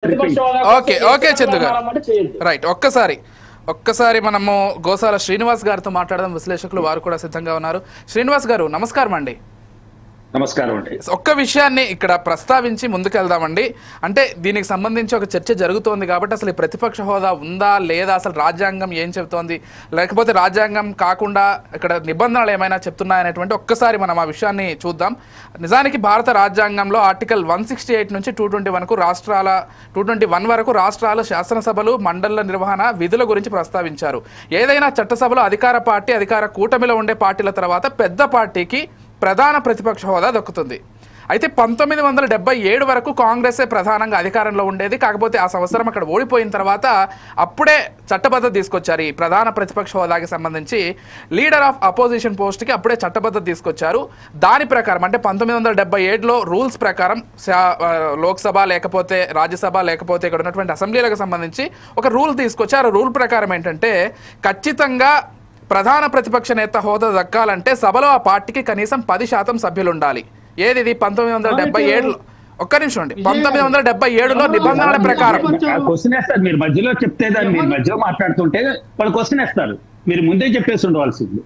Okay okay Chandu గారు right. ఒక్కసారి మనము గోసాల శ్రీనివాస్ గారితో మాట్లాడదాం. విశ్లేషకులు వారు కూడా సిద్ధంగా ఉన్నారు. శ్రీనివాస్ గారు నమస్కారం అండి. నమస్కారం అండి. ఒక్క విషయాన్ని ఇక్కడ ప్రస్తావించి ముందుకెళ్దామండి. అంటే దీనికి సంబంధించి ఒక చర్చ జరుగుతోంది కాబట్టి అసలు ఈ ప్రతిపక్ష హోదా ఉందా లేదా, అసలు రాజ్యాంగం ఏం చెబుతోంది, లేకపోతే రాజ్యాంగం కాకుండా ఇక్కడ నిబంధనలు ఏమైనా చెప్తున్నాయనేటువంటి ఒక్కసారి మనం ఆ విషయాన్ని చూద్దాం. నిజానికి భారత రాజ్యాంగంలో ఆర్టికల్ 168 నుంచి 221 వరకు రాష్ట్రాలు శాసనసభలు మండళ్ల నిర్వహణ విధుల గురించి ప్రస్తావించారు. ఏదైనా చట్టసభలో అధికార పార్టీ అధికార కూటమిలో ఉండే పార్టీల తర్వాత పెద్ద పార్టీకి ప్రధాన ప్రతిపక్ష హోదా దక్కుతుంది. అయితే 1977 వరకు కాంగ్రెసే ప్రధానంగా అధికారంలో ఉండేది. కాకపోతే ఆ సంవత్సరం అక్కడ ఓడిపోయిన తర్వాత అప్పుడే చట్టబద్ధత తీసుకొచ్చారు. ఈ ప్రధాన ప్రతిపక్ష హోదాకి సంబంధించి లీడర్ ఆఫ్ అపోజిషన్ పోస్ట్కి అప్పుడే చట్టబద్ధత తీసుకొచ్చారు. దాని ప్రకారం అంటే 1977లో రూల్స్ ప్రకారం లోక్సభ లేకపోతే రాజ్యసభ లేకపోతే ఇక్కడ ఉన్నటువంటి అసెంబ్లీలకు సంబంధించి ఒక రూల్ తీసుకొచ్చారు. రూల్ ప్రకారం ఏంటంటే ఖచ్చితంగా ప్రధాన ప్రతిపక్ష నేత హోదా దక్కాలంటే సభలో ఆ పార్టీకి కనీసం 10% సభ్యులు ఉండాలి. ఏది 1977లో, ఒక్క నిమిషం అండి, 1977లో నిబంధనల ప్రకారం. క్వశ్చన్ వేస్తారు మీరు మధ్యలో చెప్తే, దాన్ని మీరు మధ్యలో మాట్లాడుతుంటే వాళ్ళు క్వశ్చన్ వేస్తారు, మీరు ముందే చెప్పేసి ఉండవలసింది.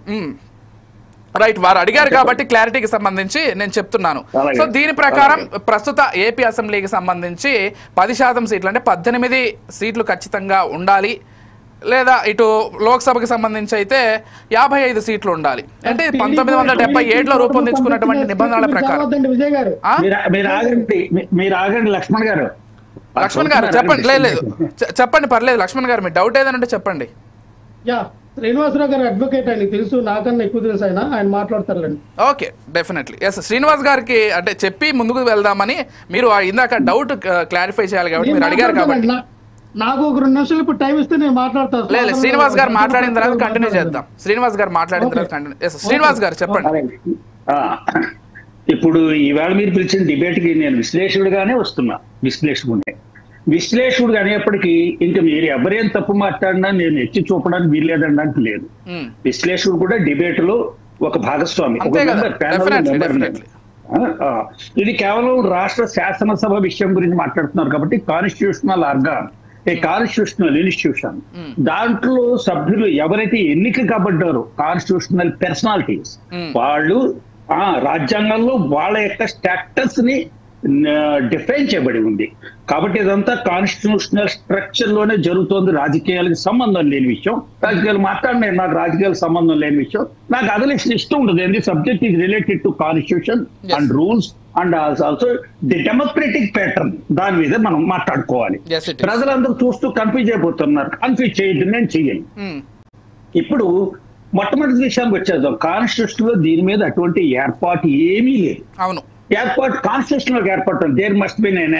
రైట్, వారు అడిగారు కాబట్టి క్లారిటీకి సంబంధించి నేను చెప్తున్నాను. సో దీని ప్రకారం ప్రస్తుత ఏపీ అసెంబ్లీకి సంబంధించి 10% సీట్లు అంటే 18 సీట్లు ఖచ్చితంగా ఉండాలి. లేదా ఇటు లోక్సభకి సంబంధించి అయితే 55 సీట్లు ఉండాలి. అంటే 1977లో రూపొందించుకున్నటువంటి నిబంధనల ప్రకారం. మీరు ఆగండి లక్ష్మణ్ గారు చెప్పండి. లేదు చెప్పండి, పర్లేదు లక్ష్మణ్ గారు, మీ డౌట్ ఏదైనా ఉంటే చెప్పండి. శ్రీనివాసరావు గారు అడ్వకేట్ అని తెలుసు, నాకన్నా ఎక్కువ తెలుసు ఆయన మాట్లాడతారులేండి. Okay, definitely yes. శ్రీనివాస్ గారికి అంటే చెప్పి ముందుకు వెళ్దామని, మీరు ఇందాక డౌట్ క్లారిఫై చేయాలి కాబట్టి మీరు అడిగారు కాబట్టి నాకు ఒక 2 నిమిషాలు ఇప్పుడు టైం ఇస్తే నేను మాట్లాడతాను. లేదు, శ్రీనివాస్ గారు మాట్లాడిన తర్వాత కంటిన్యూ చేద్దాం. శ్రీనివాస్ గారు మాట్లాడిన తర్వాత కంటిన్యూ. శ్రీనివాస్ గారు చెప్పండి. ఇప్పుడు ఈవేళ మీరు పిలిచిన డిబేట్ కి నేను విశ్లేషకుడిగానే వస్తున్నా. విశ్లేషకుడు అనేప్పటికీ ఇంకా మీరు ఎవరేం తప్పు మాట్లాడినా నేను ఎత్తి చూపడానికి వీల్లేదనడానికి లేదు. విశ్లేషకుడు కూడా డిబేట్ లో ఒక భాగస్వామి. ఇది కేవలం రాష్ట్ర శాసనసభ విషయం గురించి మాట్లాడుతున్నారు కాబట్టి కాన్స్టిట్యూషనల్ ఆర్గాన్, కాన్స్టిట్యూషనల్ ఇన్స్టిట్యూషన్, దాంట్లో సభ్యులు ఎవరైతే ఎన్నిక కాబడ్డారో కాన్స్టిట్యూషనల్ పర్సనాలిటీస్ వాళ్ళు రాజ్యాంగంలో వాళ్ళ యొక్క స్టేటస్ ని డిఫైన్ చేయబడి ఉంది. కాబట్టి ఇదంతా కాన్స్టిట్యూషనల్ స్ట్రక్చర్ లోనే జరుగుతోంది. రాజకీయాలకు సంబంధం లేని విషయం. రాజకీయాలు మాట్లాడిన నాకు రాజకీయాలకు సంబంధం లేని విషయం. నాకు అదే ఇష్టం ఉండదు. ఏంటి subject is related to constitution and rules and also the democratic pattern. దాని మీద మనం మాట్లాడుకోవాలి. ప్రజలందరూ చూస్తూ కన్ఫ్యూజ్ అయిపోతున్నారు. కన్ఫ్యూజ్ చేయదు, నేను చెయ్యను. ఇప్పుడు మొట్టమొదటి విషయానికి వచ్చేద్దాం. కాన్స్టిట్యూషన్ లో దీని మీద అటువంటి ఏర్పాటు ఏమీ లేదు. అవును, ఏర్పాటు కాన్స్టిట్యూషన్ ఏర్పాటు there must be an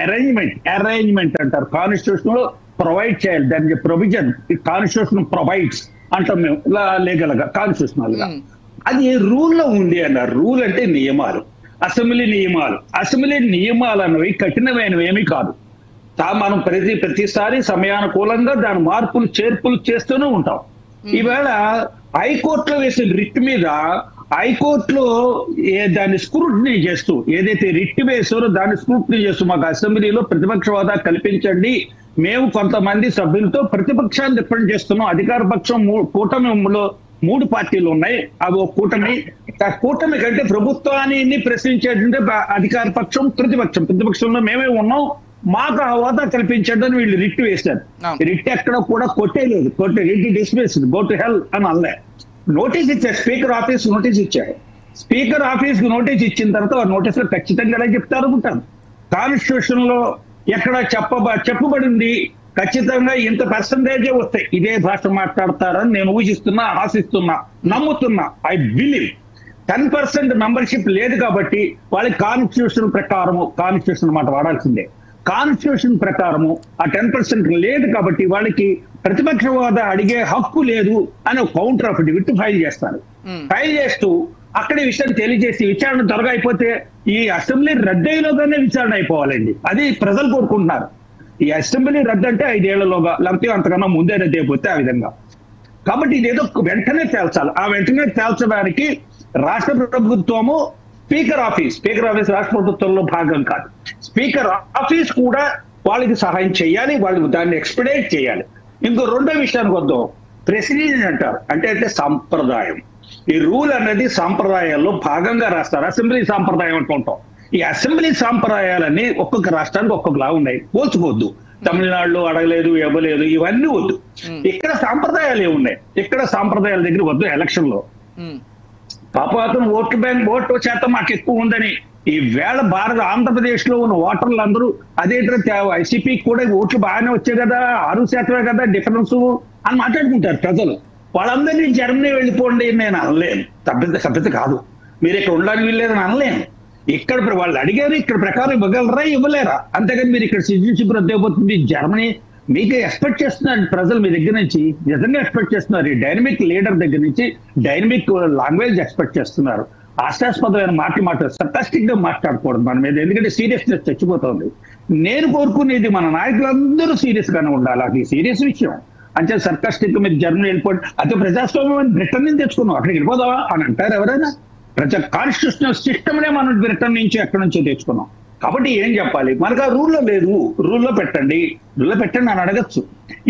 arrangement అంటారు. కాన్స్టిట్యూషన్ లో ప్రొవైడ్ చేయాలి. దానికి ప్రొవిజన్ కాన్స్టిట్యూషన్ ప్రొవైడ్స్ అంటాం మేము లీగల్ గా, కాన్స్టిట్యూషనల్ గా. అది రూల్ లో ఉంది అన్నారు. రూల్ అంటే నియమాలు, అసెంబ్లీ నియమాలు అన్నవి కఠినమైనవి ఏమీ కాదు. మనం ప్రతిసారి సమయానుకూలంగా దాని మార్పులు చేర్పులు చేస్తూనే ఉంటాం. ఈవేళ హైకోర్టులో వేసిన రిట్ మీద హైకోర్టులో దాన్ని స్క్రూటినీ చేస్తూ, ఏదైతే రిట్ వేసారో దాన్ని స్క్రూటినీ చేస్తూ మాకు అసెంబ్లీలో ప్రతిపక్ష హోదా కల్పించండి, మేము కొంతమంది సభ్యులతో ప్రతిపక్షాన్ని రిప్రజెంట్ చేస్తున్నాం. అధికార పక్షం కూటమిలో 3 పార్టీలు ఉన్నాయి. అవి ఒక కూటమి. ఆ కూటమి కంటే ప్రభుత్వాన్ని ప్రశ్నించేటంటే అధికార పక్షం, ప్రతిపక్షంలో మేమే ఉన్నాం, మాకు ఆ హోదా కల్పించండి అని వీళ్ళు రిట్ వేశారు. రిట్ ఎక్కడ కూడా కొట్టేలేదు. Writ dismiss, go to hell అని అనలే. నోటీస్ ఇచ్చారు. స్పీకర్ ఆఫీస్ నోటీస్ ఇచ్చారు. స్పీకర్ ఆఫీస్ కి నోటీస్ ఇచ్చిన తర్వాత ఆ నోటీస్ లో ఖచ్చితంగా చెప్తారు అనుకుంటాను. కాన్స్టిట్యూషన్ లో ఎక్కడ చెప్పబడింది ఖచ్చితంగా ఇంత పర్సంటేజే వస్తాయి, ఇదే భాష మాట్లాడతారని నేను ఊహిస్తున్నా, ఆశిస్తున్నా, నమ్ముతున్నా. ఐ బిలీవ్ 10% మెంబర్షిప్ లేదు కాబట్టి వాళ్ళకి కాన్స్టిట్యూషన్ మాట వాడాల్సిందే. కాన్స్టిట్యూషన్ ప్రకారము ఆ 10% లేదు కాబట్టి వాళ్ళకి ప్రతిపక్ష హోదా అడిగే హక్కు లేదు అని ఒక కౌంటర్ అఫిడవిట్ ఫైల్ చేస్తారు. ఫైల్ చేస్తూ అక్కడ విషయాన్ని తెలియజేసి విచారణ త్వరగా అయిపోతే ఈ అసెంబ్లీ రద్దయిలోగానే విచారణ అయిపోవాలండి. అది ప్రజలు కోరుకుంటున్నారు. ఈ అసెంబ్లీ రద్దు అంటే 5 ఏళ్లలోగా, లేకపోతే అంతకన్నా ముందే రద్దు అయిపోతే ఆ విధంగా. కాబట్టి ఇదేదో వెంటనే తేల్చాలి. ఆ వెంటనే తేల్చడానికి రాష్ట్ర ప్రభుత్వము స్పీకర్ ఆఫీస్ రాష్ట్ర ప్రభుత్వంలో భాగం కాదు. స్పీకర్ ఆఫీస్ కూడా వాళ్ళకి సహాయం చేయాలి, వాళ్ళు దాన్ని ఎక్స్పెడైట్ చేయాలి. ఇంకో రెండో విషయానికి వద్దాం. ప్రెసిడెంట్ అంటారు, అంటే సంప్రదాయం. ఈ రూల్ అనేది సాంప్రదాయాల్లో భాగంగా రాస్తారు. అసెంబ్లీ సాంప్రదాయం అంటుంటాం. ఈ అసెంబ్లీ సాంప్రదాయాలన్నీ ఒక్కొక్క రాష్ట్రానికి ఒక్కొక్కలా ఉన్నాయి, పోల్చుకోవద్దు. తమిళనాడులో అడగలేదు, ఇవ్వలేదు, ఇవన్నీ వద్దు. ఇక్కడ సాంప్రదాయాలు ఏమున్నాయి? ఇక్కడ సాంప్రదాయాల దగ్గర వద్దు. ఎలక్షన్ లో పాపం ఓటు శాతం మాకు ఎక్కువ ఉందని ఈ వేళ ఆంధ్రప్రదేశ్ లో ఉన్న ఓటర్లు అందరూ అదేంటంటే వైసీపీకి కూడా ఓట్లు బాగానే వచ్చాయి కదా, 6% కదా డిఫరెన్స్ అని మాట్లాడుకుంటారు ప్రజలు. వాళ్ళందరినీ జర్మనీ వెళ్ళిపోండి నేను అనలేను, సభ్యత కాదు. మీరు ఇక్కడ ఉండడానికి వీల్లేదని అనలేను. ఇక్కడ వాళ్ళు అడిగారు, ఇక్కడ ప్రకారం ఇవ్వగలరా ఇవ్వలేరా, అంతేగాని మీరు ఇక్కడ సిటిజన్షిప్ రద్దు అయిపోతుంది జర్మనీ మీకు ఎక్స్పెక్ట్ చేస్తున్నారు ప్రజలు మీ దగ్గర నుంచి, నిజంగా ఎక్స్పెక్ట్ చేస్తున్నారు. ఈ డైనమిక్ లీడర్ దగ్గర నుంచి డైనమిక్ లాంగ్వేజ్ ఎక్స్పెక్ట్ చేస్తున్నారు. హాస్యాస్పదమైన మాట్లాడు సర్కాస్టిక్ గా మాట్లాడకూడదు మన మీద, ఎందుకంటే సీరియస్నెస్ చచ్చిపోతుంది. నేను కోరుకునేది మన నాయకులందరూ సీరియస్ గానే ఉండాలి. అది సీరియస్ విషయం. అంటే సర్కాస్టిక్ మీరు జర్మనీ వెళ్ళిపోండి, అదే ప్రజాస్వామ్యం బ్రిటన్ నుంచి తెచ్చుకున్నాం, అక్కడికి వెళ్ళిపోదావా అని అంటారు ఎవరైనా? కాన్స్టిట్యూషనల్ సిస్టమ్నే మనం బ్రిటన్ నుంచి ఎక్కడి నుంచో తెచ్చుకున్నాం. కాబట్టి ఏం చెప్పాలి? మనకు ఆ రూల్లో లేదు, రూల్లో పెట్టండి అని అడగచ్చు.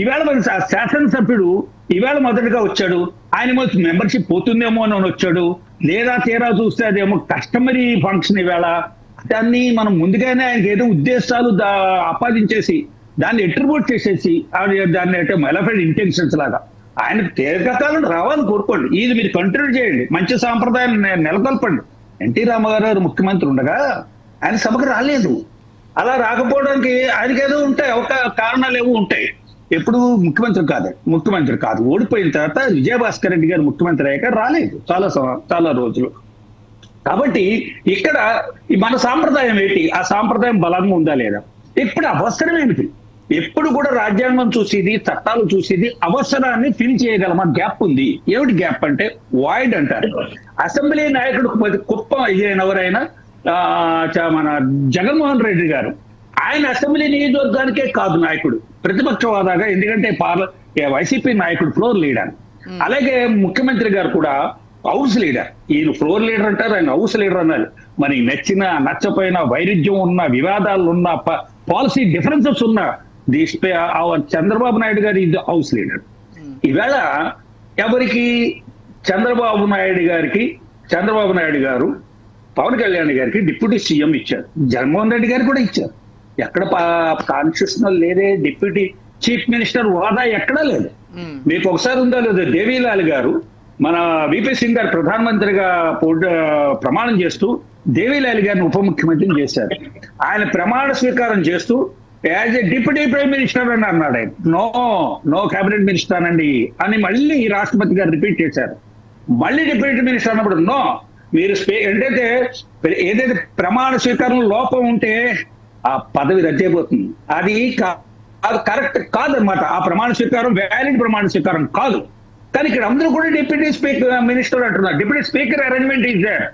ఈవేళ మన శాసనసభ్యుడు ఈవేళ మొదటిగా వచ్చాడు, ఆయన మెంబర్షిప్ పోతుందేమో అని వచ్చాడు. లేదా తీరా చూస్తే అదేమో కస్టమరీ ఫంక్షన్ ఈవేళ. దాన్ని మనం ముందుగానే ఆయనకి ఏదో ఉద్దేశాలు ఆపాదించేసి దాన్ని అట్రిబ్యూట్ చేసేసి దాన్ని అంటే మెలఫైడ్ ఇంటెన్షన్స్ లాగా ఆయన దీర్ఘకాలం రావాలని కోరుకోండి. ఇది మీరు కంటిన్యూ చేయండి, మంచి సాంప్రదాయాన్ని నెలకొల్పండి. ఎన్టీ రామారావు గారు ముఖ్యమంత్రి ఉండగా ఆయన సభకు రాలేదు. అలా రాకపోవడానికి ఆయనకి ఏదో ఉంటాయి, ఒక కారణాలు ఏవో ఉంటాయి. ఎప్పుడు ముఖ్యమంత్రి కాదు ఓడిపోయిన తర్వాత విజయభాస్కర్ రెడ్డి గారు ముఖ్యమంత్రి అయ్యాక రాలేదు చాలా రోజులు. కాబట్టి ఇక్కడ మన సాంప్రదాయం ఏంటి? ఆ సాంప్రదాయం బలంగా ఉందా లేదా? ఇప్పుడు అవసరం ఏమిటి? ఎప్పుడు కూడా రాజ్యాంగం చూసేది, చట్టాలు చూసేది అవసరాన్ని ఫిల్ చేయగలమా? గ్యాప్ ఉంది. ఏమిటి గ్యాప్ అంటే వాయిడ్ అంటారు. అసెంబ్లీ నాయకుడు కుప్ప ఎవరైనా మన జగన్మోహన్ రెడ్డి గారు, ఆయన అసెంబ్లీ నియోజకవర్గానికే కాదు నాయకుడు, ప్రతిపక్ష హోదాగా, ఎందుకంటే వైసీపీ నాయకుడు ఫ్లోర్ లీడర్. అలాగే ముఖ్యమంత్రి గారు కూడా హౌస్ లీడర్. ఈయన ఫ్లోర్ లీడర్ అంటారు, ఆయన హౌస్ లీడర్ అన్నారు. మనకి నచ్చినా నచ్చపోయినా, వైరుధ్యం ఉన్న, వివాదాలు ఉన్న, పాలసీ డిఫరెన్సెస్ ఉన్న చంద్రబాబు నాయుడు గారు ఇది హౌస్ లీడర్. ఈవేళ ఎవరికి? చంద్రబాబు నాయుడు గారు పవన్ కళ్యాణ్ గారికి డిప్యూటీ సీఎం ఇచ్చారు, జగన్మోహన్ రెడ్డి గారు కూడా ఇచ్చారు. ఎక్కడ కాన్స్టిట్యూషనల్ లేదే, డిప్యూటీ చీఫ్ మినిస్టర్ హోదా ఎక్కడా లేదు. మీకు ఒకసారి ఉందా లేదు, దేవీలాల్ గారు మన విపి సింగ్ గారు ప్రధానమంత్రిగా ప్రమాణం చేస్తూ దేవీలాల్ గారిని ఉప ముఖ్యమంత్రిని చేశారు. ఆయన ప్రమాణ స్వీకారం చేస్తూ as a deputy prime minister అని అన్నాడు. ఆయన నో క్యాబినెట్ మినిస్టర్ అనండి అని మళ్ళీ రాష్ట్రపతి గారు రిపీట్ చేశారు. మళ్ళీ డిప్యూటీ మినిస్టర్ అన్నప్పుడు నో, మీరు ఏంటంటే ఏదైతే ప్రమాణ స్వీకారం లోపం ఉంటే ఆ పదవి రద్దయిపోతుంది. అది కరెక్ట్ కాదనమాట. ఆ ప్రమాణ స్వీకారం వ్యాలిడ్ ప్రమాణ స్వీకారం కాదు. కానీ ఇక్కడ అందరూ కూడా డిప్యూటీ మినిస్టర్ అంటున్నారు. Deputy speaker arrangement is there,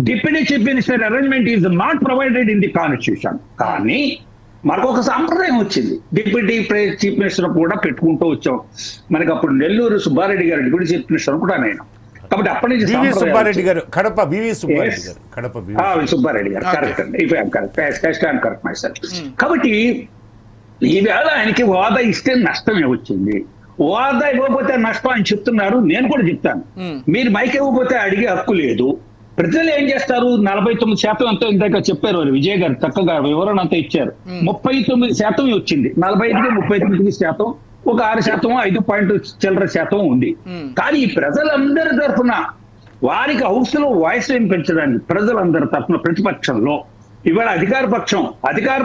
deputy chief minister arrangement is not provided in the constitution. కానీ మనకు ఒక సాంప్రదాయం వచ్చింది, డిప్యూటీ చీఫ్ మినిస్టర్ కూడా పెట్టుకుంటూ వచ్చాం. మనకి అప్పుడు నెల్లూరు సుబ్బారెడ్డి గారు డిప్యూటీ చీఫ్ మినిస్టర్ కూడా ఆయన. కాబట్టి అప్పటి నుంచి సుబ్బారెడ్డి గారు, కడప సుబ్బారెడ్డి గారు కరెక్ట్ అండి. కాబట్టి ఈవేళ ఆయనకి హోదా ఇస్తే నష్టమే వచ్చింది. హోదా ఇవ్వకపోతే నష్టం అని చెప్తున్నారు, నేను కూడా చెప్తాను. మీరు మైక్ ఇవ్వకపోతే అడిగే హక్కు లేదు. ప్రజలు ఏం చేస్తారు? 49% అంతా ఇందాక చెప్పారు వారు, విజయ్ గారు చక్కగా వివరణ అంతా ఇచ్చారు. 39% వచ్చింది, 45కి 39%, ఒక 6%, 5% ఉంది. కానీ ఈ ప్రజలందరి తరఫున వారికి హౌస్ లో వాయిస్ వినిపించడానికి ప్రజలందరి తరఫున ప్రతిపక్షంలో ఇవాళ అధికార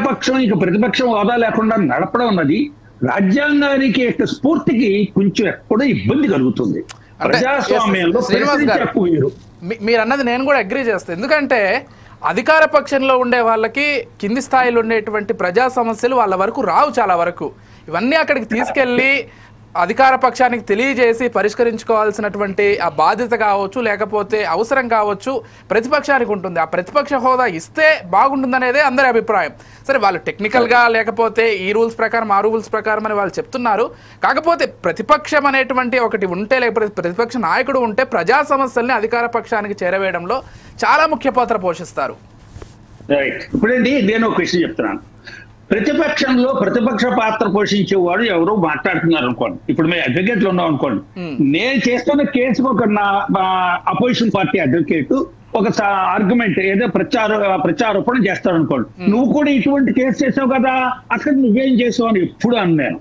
పక్షం ఇక ప్రతిపక్షం హోదా లేకుండా నడపడం అన్నది రాజ్యాంగానికి యొక్క స్ఫూర్తికి కొంచెం ఎక్కడో ఇబ్బంది కలుగుతుంది. ప్రజాస్వామ్యంలో మీరు అన్నది నేను కూడా అగ్రీ చేస్తాను. ఎందుకంటే అధికార పక్షంలో ఉండే వాళ్ళకి కింది స్థాయిలో ఉండేటువంటి ప్రజా సమస్యలు వాళ్ళ వరకు రావు. చాలా వరకు ఇవన్నీ అక్కడికి తీసుకెళ్లి అధికార పక్షానికి తెలియజేసి పరిష్కరించుకోవాల్సినటువంటి ఆ బాధ్యత కావచ్చు, లేకపోతే అవసరం కావచ్చు ప్రతిపక్షానికి ఉంటుంది. ఆ ప్రతిపక్ష హోదా ఇస్తే బాగుంటుందనేదే అందరి అభిప్రాయం. సరే, వాళ్ళు టెక్నికల్గా లేకపోతే ఈ రూల్స్ ప్రకారం ఆ రూల్స్ ప్రకారం అని వాళ్ళు చెప్తున్నారు. కాకపోతే ప్రతిపక్షం అనేటువంటి ఒకటి ఉంటే, లేకపోతే ప్రతిపక్ష నాయకుడు ఉంటే ప్రజా సమస్యల్ని అధికార పక్షానికి చేరవేయడంలో చాలా ముఖ్య పాత్ర పోషిస్తారు. రైట్. ఇప్పుడండి నేను ఒక విషయం చెప్తున్నాను. ప్రతిపక్షంలో ప్రతిపక్ష పాత్ర పోషించేవాడు ఎవరో మాట్లాడుతున్నారు అనుకోండి. ఇప్పుడు మేము అడ్వకేట్లు ఉన్నాం అనుకోండి. నేను చేస్తున్న కేసు ఒక నా అపోజిషన్ పార్టీ అడ్వకేట్ ఒక ఆర్గ్యుమెంట్ ఏదో ప్రచారోపణ చేస్తాడు అనుకోండి. నువ్వు కూడా ఇటువంటి కేసు చేసావు కదా, అక్కడ నువ్వేం చేసావు అని ఎప్పుడు అన్నాను.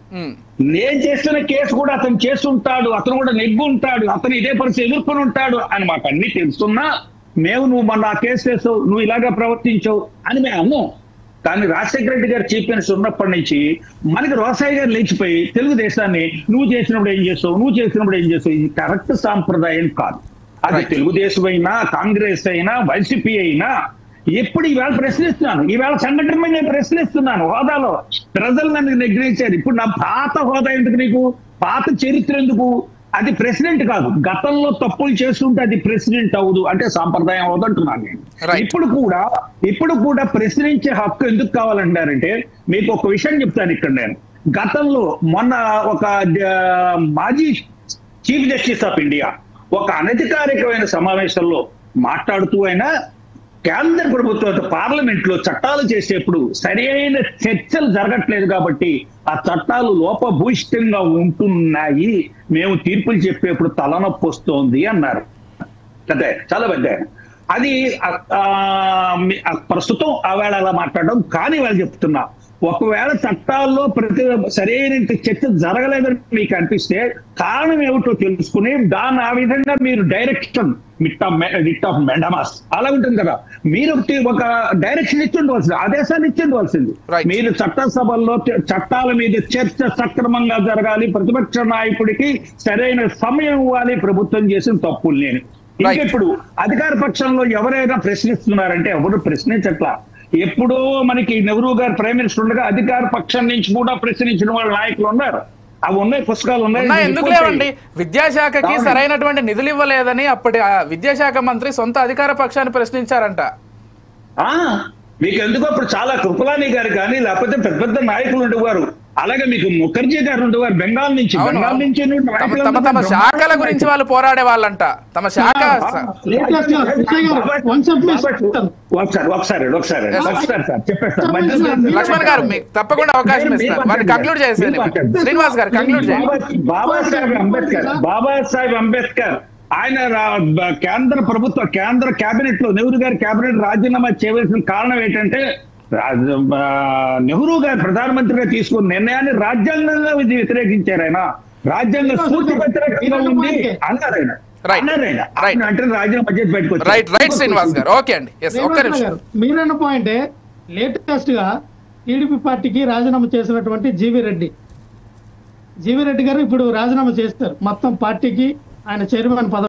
నేను చేస్తున్న కేసు కూడా అతను చేస్తుంటాడు, అతను కూడా నెగ్గు ఉంటాడు, అతను ఇదే పరిస్థితి ఎదుర్కొని ఉంటాడు అని మాకు అన్ని తెలుస్తున్నా నువ్వు మొన్న ఆ కేసు చేసావు, నువ్వు ఇలాగా ప్రవర్తించావు అని మేము అన్నాం. కానీ రాజశేఖర రెడ్డి గారు చీఫ్ మినిస్టర్ ఉన్నప్పటి నుంచి మనకి రోసాయి గారు లేచిపోయి తెలుగుదేశాన్ని నువ్వు చేసినప్పుడు ఏం చేస్తావు, నువ్వు చేసినప్పుడు ఏం చేస్తావు, ఇది కరెక్ట్ సాంప్రదాయం కాదు. అది తెలుగుదేశం అయినా, కాంగ్రెస్ అయినా, వైసీపీ అయినా ఎప్పుడు ఈవేళ ప్రశ్నిస్తున్నాను. ఈవేళ సంఘటన మీద నేను ప్రశ్నిస్తున్నాను. హోదాలో ప్రజలు నన్ను నిర్ణయించారు. ఇప్పుడు నా పాత హోదా ఎందుకు, నీకు పాత చరిత్ర ఎందుకు? అది ప్రెసిడెంట్ కాదు. గతంలో తప్పులు చేస్తుంటే అది ప్రెసిడెంట్ అవ్వదు అంటే సాంప్రదాయం అవదంటున్నాను నేను. ఇప్పుడు కూడా ప్రశ్నించే హక్కు ఎందుకు కావాలంటారంటే, మీకు ఒక విషయం చెప్తాను ఇక్కడ నేను. గతంలో మొన్న ఒక మాజీ చీఫ్ జస్టిస్ ఆఫ్ ఇండియా ఒక అనధికారికమైన సమావేశంలో మాట్లాడుతూ అయినా కేంద్ర ప్రభుత్వం పార్లమెంట్ లో చట్టాలు చేసేప్పుడు సరైన చర్చలు జరగట్లేదు కాబట్టి ఆ చట్టాలు లోపభూయిష్టంగా ఉంటున్నాయి, మేము తీర్పులు చెప్పేప్పుడు తలనొప్పి వస్తోంది అన్నారు. అదే చాలా పెద్ద అది ప్రస్తుతం ఆవేళ అలా మాట్లాడడం. కానీ వాళ్ళు చెప్తున్నా, ఒకవేళ చట్టాల్లో సరైన చర్చ జరగలేదని మీకు అనిపిస్తే కారణం ఏమిటో తెలుసుకుని దాన్ని ఆ విధంగా మీరు డైరెక్షన్ రిట్ ఆఫ్ మెండమాస్ అలా ఉంటుంది కదా, మీరు ఒక డైరెక్షన్ ఇచ్చి ఉండవలసింది, ఆదేశాన్ని ఇచ్చి ఉండవలసింది. మీరు చట్టసభల్లో చట్టాల మీద చర్చ సక్రమంగా జరగాలి, ప్రతిపక్ష నాయకుడికి సరైన సమయం ఇవ్వాలి, ప్రభుత్వం చేసిన తప్పులు నేను. ఇంకెప్పుడు అధికార పక్షంలో ఎవరైనా ప్రశ్నిస్తున్నారంటే ఎవరు ప్రశ్నించట్లా. ఎప్పుడో మనకి నెహ్రూ గారు ప్రైమ్ మినిస్టర్ ఉండగా అధికార పక్షం నుంచి కూడా ప్రశ్నించిన వాళ్ళ నాయకులు ఉన్నారు. అవి ఉన్నాయి, పుస్తకాలు ఉన్నాయి. ఎందుకు లేవండి? విద్యాశాఖకి సరైనటువంటి నిధులు ఇవ్వలేదని అప్పటి విద్యాశాఖ మంత్రి సొంత అధికార పక్షాన్ని ప్రశ్నించారంట. మీకు ఎందుకు అప్పుడు చాలా కృపలాని గారు కానీ లేకపోతే పెద్ద పెద్ద నాయకులు ఉండేవారు. అలాగే మీకు ముఖర్జీ గారు ఉండేవారు బెంగాల్ నుంచి. తమ శాఖల గురించి వాళ్ళు పోరాడే వాళ్ళంట. తమ శాఖ లక్ష్మణ్ గారు మీకు తప్పకుండా అవకాశం ఇస్తారు. వాటిని కంక్లూడ్ చేసేది శ్రీనివాస్ గారు కంక్లూడ్ చేయండి. బాబాసాహెబ్ అంబేద్కర్ ఆయన కేంద్ర ప్రభుత్వ కేంద్ర కేబినెట్ లో నెహ్రూ గారి కేబినెట్ రాజీనామా చేయవలసిన కారణం ఏంటంటే నెహ్రూ గారు ప్రధానమంత్రిగా తీసుకున్న నిర్ణయాన్ని రాజ్యాంగంలో వ్యతిరేకించారు. ఆయన రాజ్యాంగ స్ఫూర్తి వ్యతిరేకంగా ఉంది అన్నారు. అంటే రాజ్యాంగ బడ్జెట్ పెట్టుకోవచ్చు. మీరన్న పాయింటే లేటెస్ట్ గా టీడీపీ పార్టీకి రాజీనామా చేసినటువంటి జీవీ రెడ్డి గారు ఇప్పుడు రాజీనామా చేస్తారు. మొత్తం పార్టీకి ఆయన చైర్మన్ పదవి